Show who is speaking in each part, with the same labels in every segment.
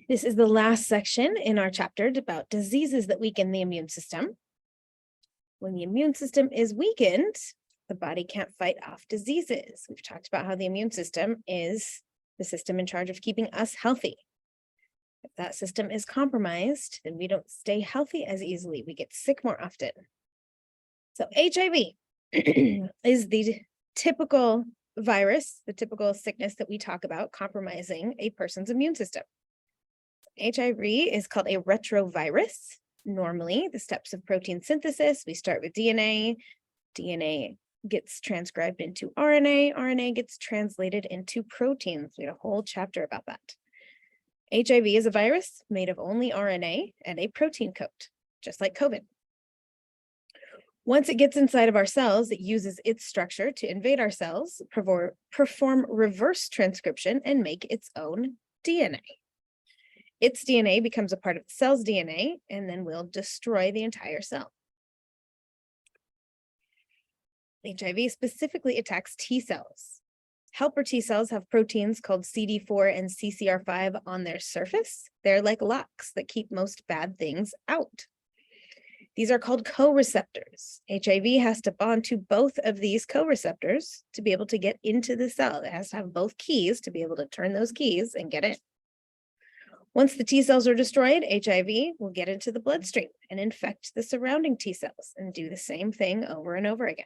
Speaker 1: This is the last section in our chapter about diseases that weaken the immune system. When the immune system is weakened, the body can't fight off diseases. We've talked about how the immune system is the system in charge of keeping us healthy. If that system is compromised, then we don't stay healthy as easily. We get sick more often. So HIV is the typical virus, the typical sickness that we talk about compromising a person's immune system. HIV is called a retrovirus. Normally, the steps of protein synthesis, we start with DNA. DNA gets transcribed into RNA. RNA gets translated into proteins. We had a whole chapter about that. HIV is a virus made of only RNA and a protein coat, just like COVID. Once it gets inside of our cells, it uses its structure to invade our cells, perform reverse transcription, and make its own DNA. Its DNA becomes a part of the cell's DNA and then will destroy the entire cell. HIV specifically attacks T cells. Helper T cells have proteins called CD4 and CCR5 on their surface. They're like locks that keep most bad things out. These are called co-receptors. HIV has to bond to both of these co-receptors to be able to get into the cell. It has to have both keys to be able to turn those keys and get in. Once the T cells are destroyed, HIV will get into the bloodstream and infect the surrounding T cells and do the same thing over and over again.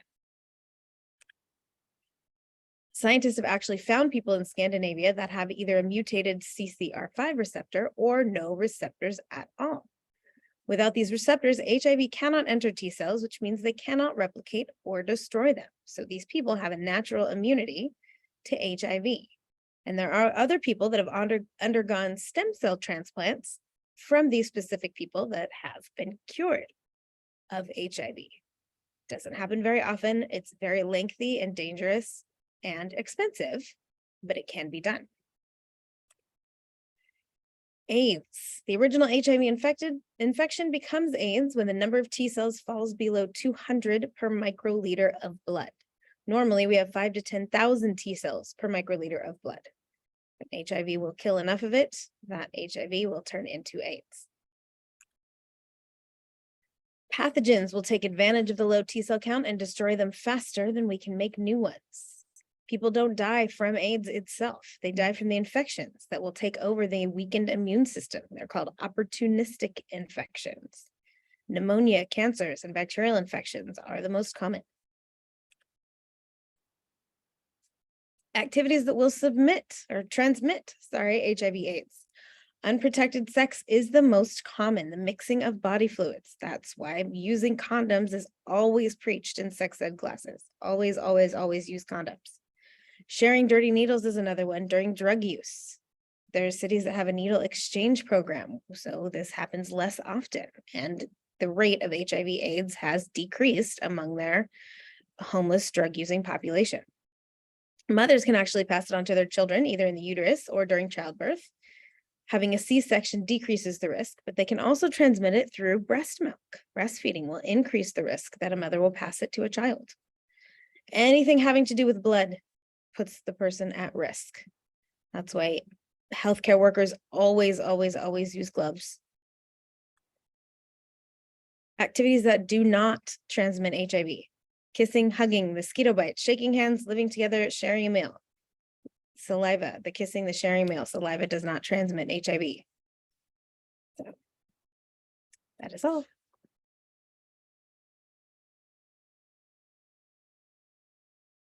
Speaker 1: Scientists have actually found people in Scandinavia that have either a mutated CCR5 receptor or no receptors at all. Without these receptors, HIV cannot enter T cells, which means they cannot replicate or destroy them. So these people have a natural immunity to HIV. And there are other people that have undergone stem cell transplants from these specific people that have been cured of HIV. Doesn't happen very often. It's very lengthy and dangerous and expensive, but it can be done. AIDS. The original HIV infection becomes AIDS when the number of T cells falls below 200 per microliter of blood. Normally, we have 5,000 to 10,000 T cells per microliter of blood. But HIV will kill enough of it that HIV will turn into AIDS. Pathogens will take advantage of the low T cell count and destroy them faster than we can make new ones. People don't die from AIDS itself. They die from the infections that will take over the weakened immune system. They're called opportunistic infections. Pneumonia, cancers, and bacterial infections are the most common. Activities that will transmit HIV/AIDS. Unprotected sex is the most common, the mixing of body fluids. That's why using condoms is always preached in sex ed classes. Always, always, always use condoms. Sharing dirty needles is another one during drug use. There are cities that have a needle exchange program, so this happens less often. And the rate of HIV/AIDS has decreased among their homeless drug-using population. Mothers can actually pass it on to their children, either in the uterus or during childbirth. Having a C-section decreases the risk, but they can also transmit it through breast milk. Breastfeeding will increase the risk that a mother will pass it to a child. Anything having to do with blood puts the person at risk. That's why healthcare workers always, always, always use gloves. Activities that do not transmit HIV. Kissing, hugging, mosquito bites, shaking hands, living together, sharing a meal. Saliva, the kissing, the sharing a meal. Saliva does not transmit HIV. So that is all.